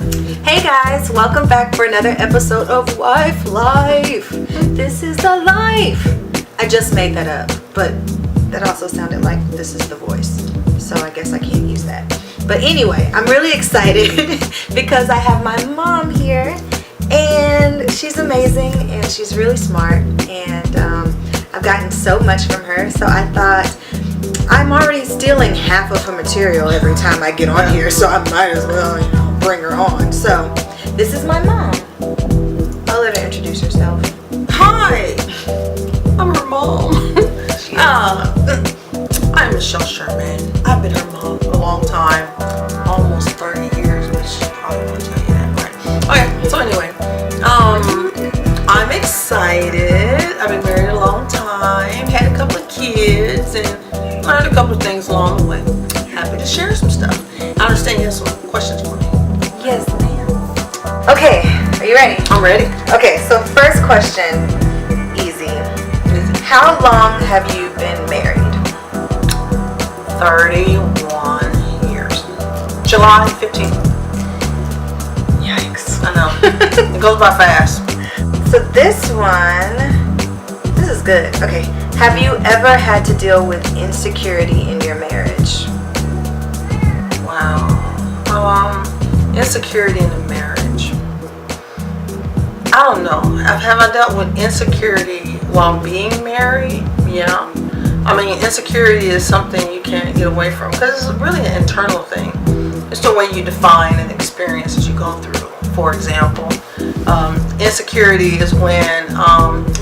Hey guys, welcome back for another episode of Wife Life. This is the life. I just made that up, but that also sounded like this is the voice. So I guess I can't use that. But anyway, I'm really excited because I have my mom here and she's amazing and she's really smart and I've gotten so much from her. So I thought I'm already stealing half of her material every time I get on here, so I might as well, bring her on. So this is my mom. I'll let her introduce herself. Hi, I'm her mom. I'm Michelle Sherman. I've been her mom for a long time, almost 30 years, which probably won't tell you that, right? Okay, so anyway, I'm excited. I've been married a long time, had a couple of kids, and learned a couple of things along the way. Happy to share some stuff. I understand you have some questions for me. Yes, ma'am. Okay, are you ready? I'm ready. Okay, so first question, easy. How long have you been married? 31 years. July 15th. Yikes. I know. It goes by fast. So this is good. Okay. Have you ever had to deal with insecurity in your marriage? Wow. Insecurity in a marriage. I don't know. Have I dealt with insecurity while being married? Yeah. I mean, insecurity is something you can't get away from because it's really an internal thing. It's the way you define an experience that you go through. For example, insecurity is when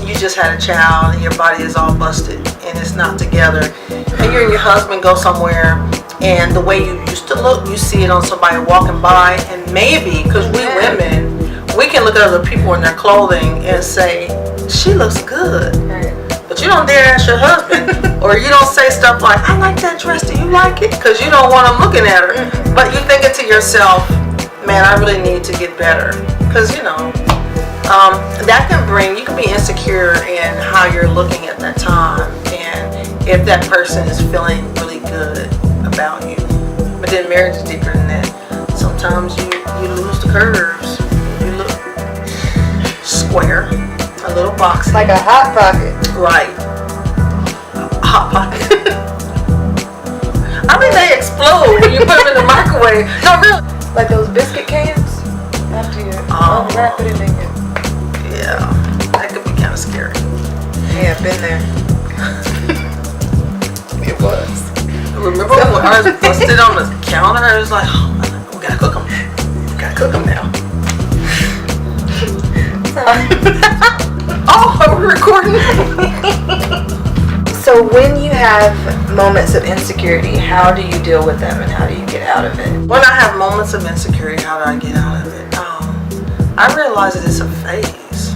you just had a child and your body is all busted and it's not together, and you and your husband go somewhere and the way you used to look, you see it on somebody walking by, and maybe because we women, we can look at other people in their clothing and say, she looks good. But you don't dare ask your husband, or you don't say stuff like, I like that dress, do you like it? Because you don't want him looking at her. But you thinking to yourself, man, I really need to get better. Because, that can bring, you can be insecure in how you're looking at that time. And if that person is feeling really good about you. But then marriage is deeper than that. Sometimes you lose the curves. You look square, a little box. Like a hot pocket. Right. A hot pocket. I mean, they explode when you put them in the microwave. No, really. Like those biscuit cans? After you unwrap it and make it. Yeah, that could be kind of scary. Yeah, I've been there. It was. Remember when ours busted on the counter? It was like, oh, we gotta cook them. We gotta cook them now. Oh, are we recording? So when you have moments of insecurity, how do you deal with them and how do you get out of it? When I have moments of insecurity, how do I get out of it? I realize that it's a phase.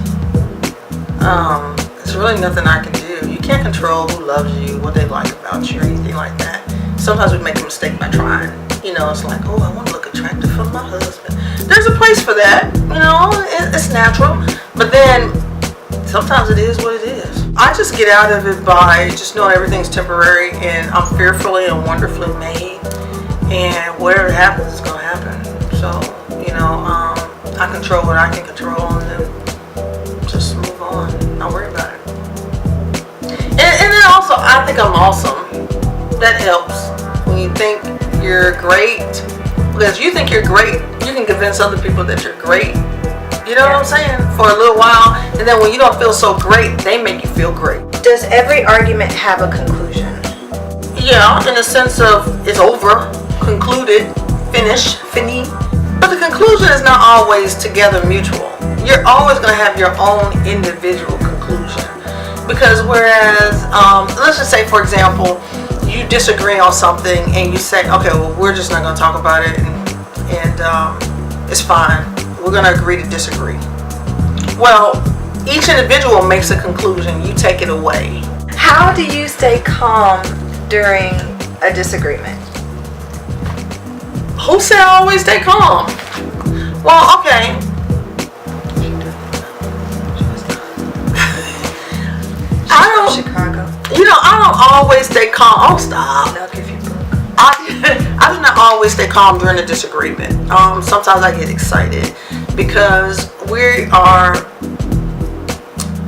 It's really nothing I can do. You can't control who loves you, what they like about you, or anything like that. Sometimes we make a mistake by trying. It's like, oh, I want to look attractive from my husband. There's a place for that. It's natural. But then sometimes it is what it is. I just get out of it by just knowing everything's temporary and I'm fearfully and wonderfully made. And whatever happens is going to happen. So, I control what I can control and then just move on. Don't worry about it. And then also, I think I'm awesome. That helps. When you think you're great, because you think you're great, you can convince other people that you're great. You know what I'm saying? For a little while, and then when you don't feel so great, they make you feel great. Does every argument have a conclusion? Yeah, in the sense of it's over, concluded, finished, fini. But the conclusion is not always together mutual. You're always going to have your own individual conclusion. Because whereas, let's just say, for example, you disagree on something and you say, okay, well, we're just not going to talk about it and it's fine. We're going to agree to disagree. Well, each individual makes a conclusion. You take it away. How do you stay calm during a disagreement? Who said I always stay calm? Well, okay. I don't. Chicago. I don't always stay calm. Oh, stop. Milk if you broke. I do not always stay calm during a disagreement. Sometimes I get excited because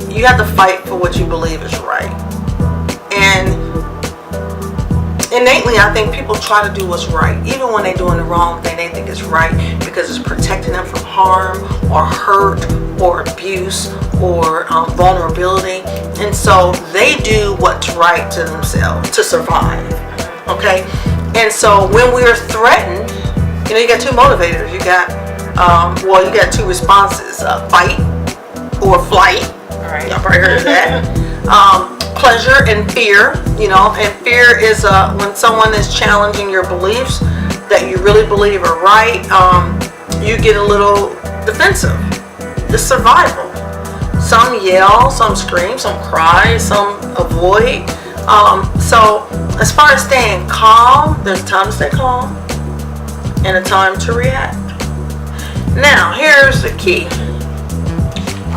you have to fight for what you believe is right. And innately, I think people try to do what's right. Even when they're doing the wrong thing, they think it's right because it's protecting them from harm or hurt or abuse or vulnerability. And so they do what's right to themselves to survive. Okay? And so when we're threatened, you got two motivators. You got two responses: fight or flight. All right. Y'all probably heard of that. Pleasure and fear. And fear is when someone is challenging your beliefs that you really believe are right. You get a little defensive. It's survival. Some yell, some scream, some cry, some avoid. So as far as staying calm, there's a time to stay calm and a time to react. Now, here's the key.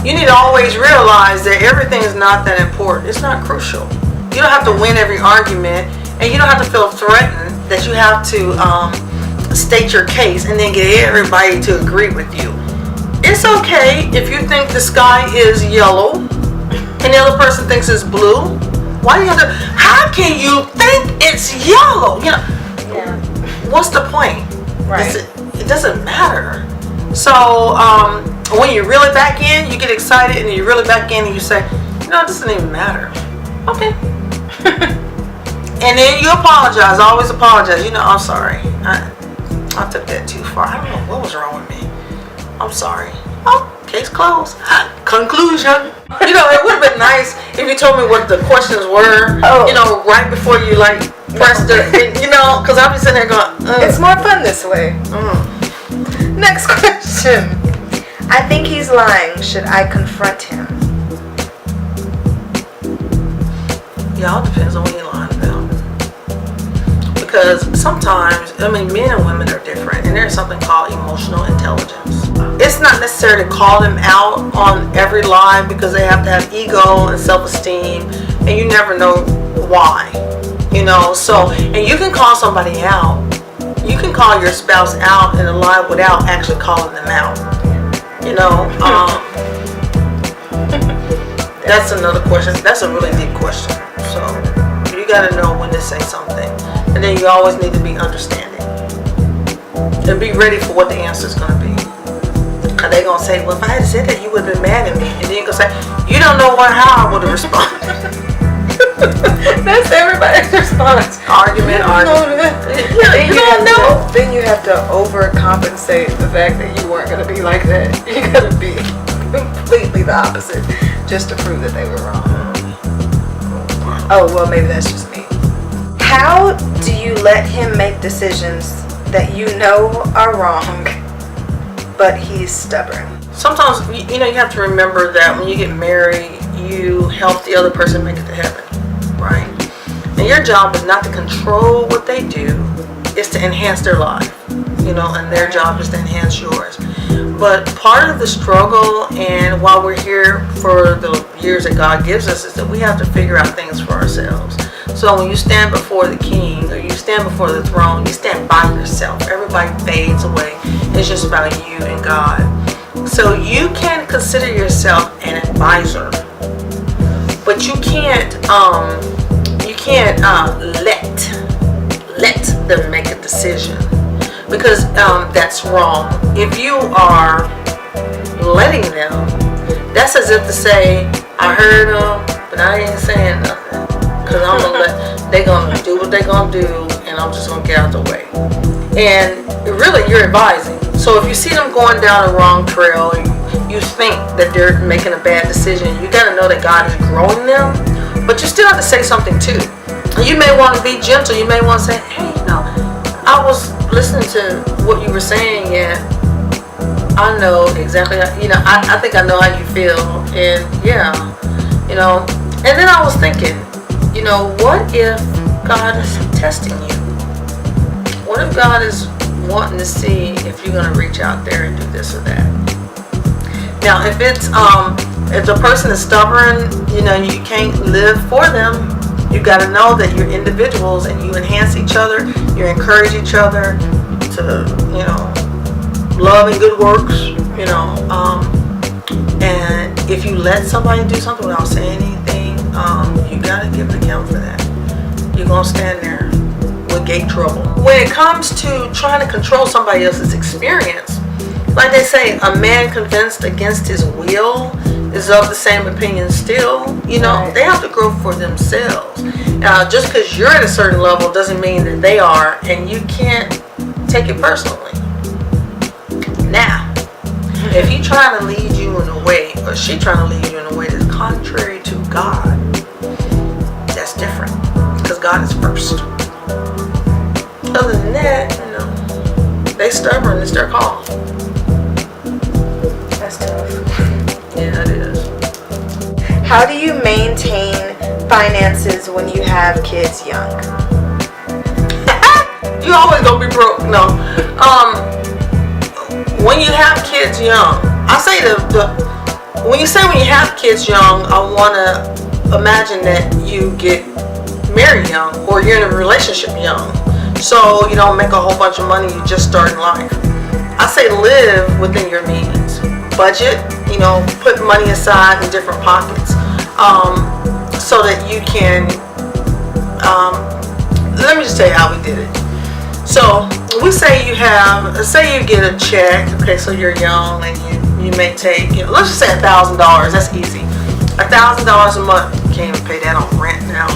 You need to always realize that everything is not that important. It's not crucial. You don't have to win every argument, and you don't have to feel threatened that you have to state your case and then get everybody to agree with you. It's okay if you think the sky is yellow and the other person thinks it's blue. Why do you have to? How can you think it's yellow? Yeah. What's the point? Right. It doesn't matter. So when you reel it back in, you get excited, and you reel it back in, and you say, it doesn't even matter. Okay. And then you apologize. Always apologize. I'm sorry. I took that too far. I don't know what was wrong with me. I'm sorry. Oh, case closed. Conclusion. It would have been nice if you told me what the questions were. Oh. Right before you pressed it. Because I'll be sitting there going, It's more fun this way. Next question. I think he's lying. Should I confront him? It all depends on what you're lying about. Because sometimes, men and women are different, and there's something called emotional intelligence. It's not necessary to call them out on every lie because they have to have ego and self-esteem, and you never know why. So, and you can call somebody out. You can call your spouse out in a lie without actually calling them out. That's another question. That's a really deep question. So you got to know when to say something, and then you always need to be understanding and be ready for what the answer is going to be. Are they going to say, well, if I had said that, you would have been mad at me? And then you're going to say, you don't know how I would have responded. That's everybody's response. Argument. You don't know. Then you have to overcompensate the fact that you weren't going to be like that. You're going to be completely the opposite just to prove that they were wrong. Oh, well, maybe that's just me. How do you let him make decisions that you know are wrong, but he's stubborn? Sometimes, you have to remember that when you get married, you help the other person make it to heaven, right? And your job is not to control what they do, it's to enhance their life, and their job is to enhance yours. But part of the struggle, and while we're here for the years that God gives us, is that we have to figure out things for ourselves. So when you stand before the king, or you stand before the throne, you stand by yourself. Everybody fades away. It's just about you and God. So you can consider yourself an advisor, but you can't let them make a decision, because that's wrong. If you are letting them, that's as if to say, I heard them, but I ain't saying nothing, because I'm gonna they gonna do what they gonna do, and I'm just gonna get out the way. And really, you're advising. So if you see them going down a wrong trail, you think that they're making a bad decision, you gotta know that God is growing them, but you still have to say something too. You may want to be gentle. You may want to say, hey, I was listening to what you were saying, and I know exactly, I think I know how you feel, and and then I was thinking, what if God is testing you? What if God is wanting to see if you're going to reach out there and do this or that? Now, if the person is stubborn, you can't live for them, You got to know that you're individuals and you enhance each other, you encourage each other to, love and good works, and if you let somebody do something without saying anything, you got to give an account for that. You're going to stand there with gate trouble. When it comes to trying to control somebody else's experience, like they say, a man convinced against his will is of the same opinion still. Right. They have to grow for themselves. Just because you're at a certain level doesn't mean that they are, and you can't take it personally. Now, if he's trying to lead you in a way, or she trying to lead you in a way that's contrary to God, that's different, because God is first. Other than that, they stubborn, it's their call. That's tough. Yeah, it is. How do you maintain finances when you have kids young? You always gonna be broke. No. When you have kids young, I say when you have kids young, I wanna imagine that you get married young, or you're in a relationship young. So you don't make a whole bunch of money, you just start in life. I say live within your means. Budget, put money aside in different pockets, so that you can, let me just tell you how we did it. So we say you get a check, okay, so you're young and you may take, let's just say $1,000, that's easy. $1,000 a month, you can't even pay that on rent now.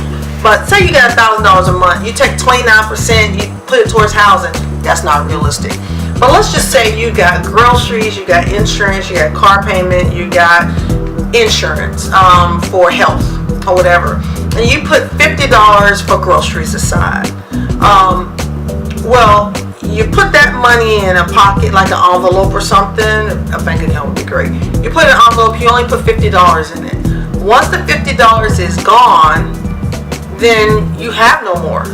But say you got $1,000 a month, you take 29%, you put it towards housing, that's not realistic. But let's just say you got groceries, you got insurance, you got car payment, you got insurance for health or whatever. And you put $50 for groceries aside. Well, you put that money in a pocket, like an envelope or something. A bank account would be great. You put an envelope, you only put $50 in it. Once the $50 is gone, then you have no more,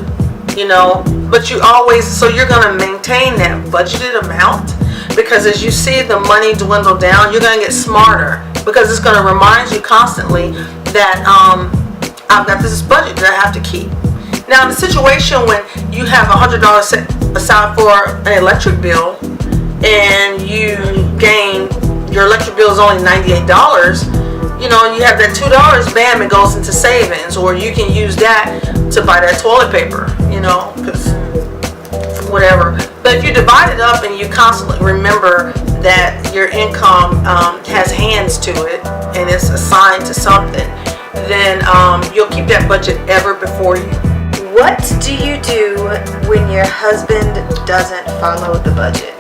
but so you're going to maintain that budgeted amount, because as you see the money dwindle down, you're going to get smarter, because it's going to remind you constantly that I've got this budget that I have to keep. Now, in the situation when you have $100 set aside for an electric bill, and your electric bill is only $98, you have that $2, bam, it goes into savings, or you can use that to buy that toilet paper, because whatever. But if you divide it up and you constantly remember that your income has hands to it and it's assigned to something, then you'll keep that budget ever before you. What do you do when your husband doesn't follow the budget?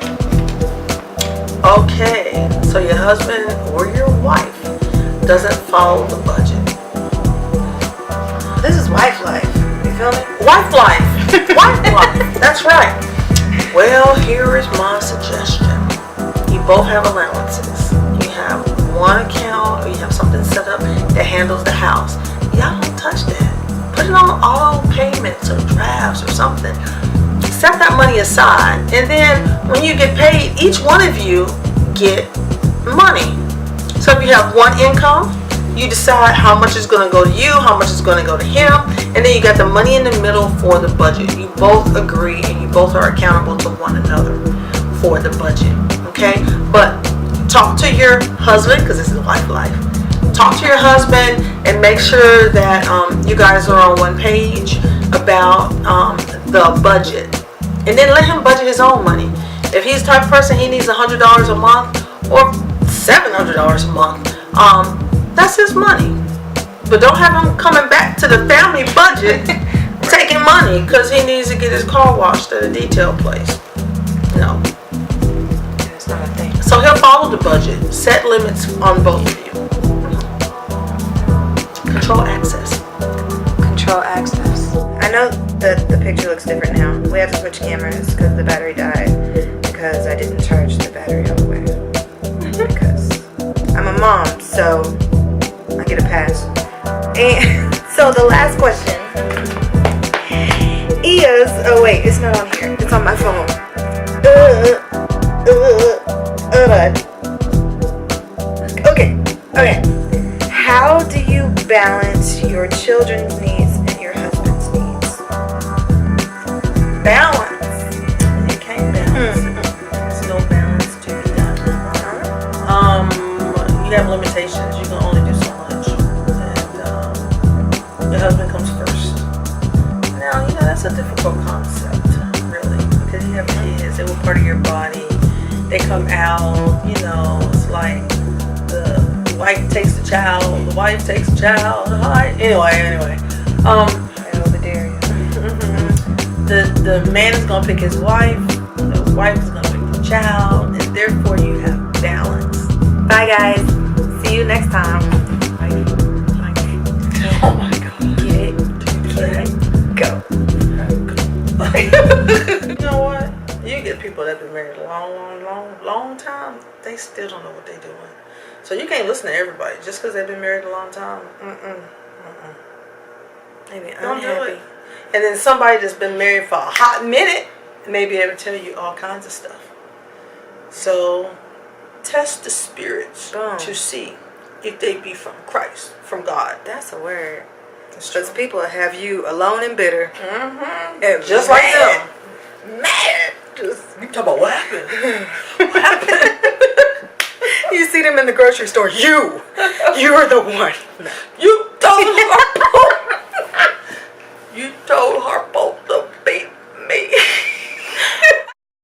Okay, so your husband or your wife doesn't follow the budget. This is wife life. You feel me? Wife life. Wife life. That's right. Well, here is my suggestion. You both have allowances. You have one account, or you have something set up that handles the house. Y'all don't touch that. Put it on auto payments or drafts or something. Set that money aside, and then when you get paid, each one of you get money. So if you have one income, you decide how much is going to go to you, how much is going to go to him, and then you got the money in the middle for the budget. You both agree and you both are accountable to one another for the budget, okay? But talk to your husband, because this is wife life. Talk to your husband and make sure that you guys are on one page about the budget. And then let him budget his own money. If he's the type of person he needs $100 a month or $700 a month, that's his money. But don't have him coming back to the family budget taking money because he needs to get his car washed at a detail place. No. That's not a thing. So he'll follow the budget. Set limits on both of you. Control access. Control access. I know that the picture looks different now. We had to switch cameras because the battery died, because I didn't charge the battery all the way. Because I'm a mom, so I get a pass. And so the last question is, oh wait, it's not on here. It's on my phone. Okay. How do you balance your children's needs and your balance. You can't balance it. There's no balance to be done. You have limitations. You can only do so much. And your husband comes first. Now, that's a difficult concept, really, because you have kids. They were part of your body. They come out, it's like the wife takes the child, the wife takes the child. Anyway. Over there. The man is going to pick his wife, the wife is going to pick the child, and therefore you have balance. Bye, guys. See you next time. Oh my God. Get it, go. You know what? You get people that have been married a long time, they still don't know what they're doing. So you can't listen to everybody just because they've been married a long time. Maybe don't do it. And then somebody that's been married for a hot minute may be able to tell you all kinds of stuff. So test the spirits to see if they be from Christ, from God. That's a word. Because people have you alone and bitter. And just like them. Mad. You talk about what happened? What happened? You see them in the grocery store. You're the one. You told her. You told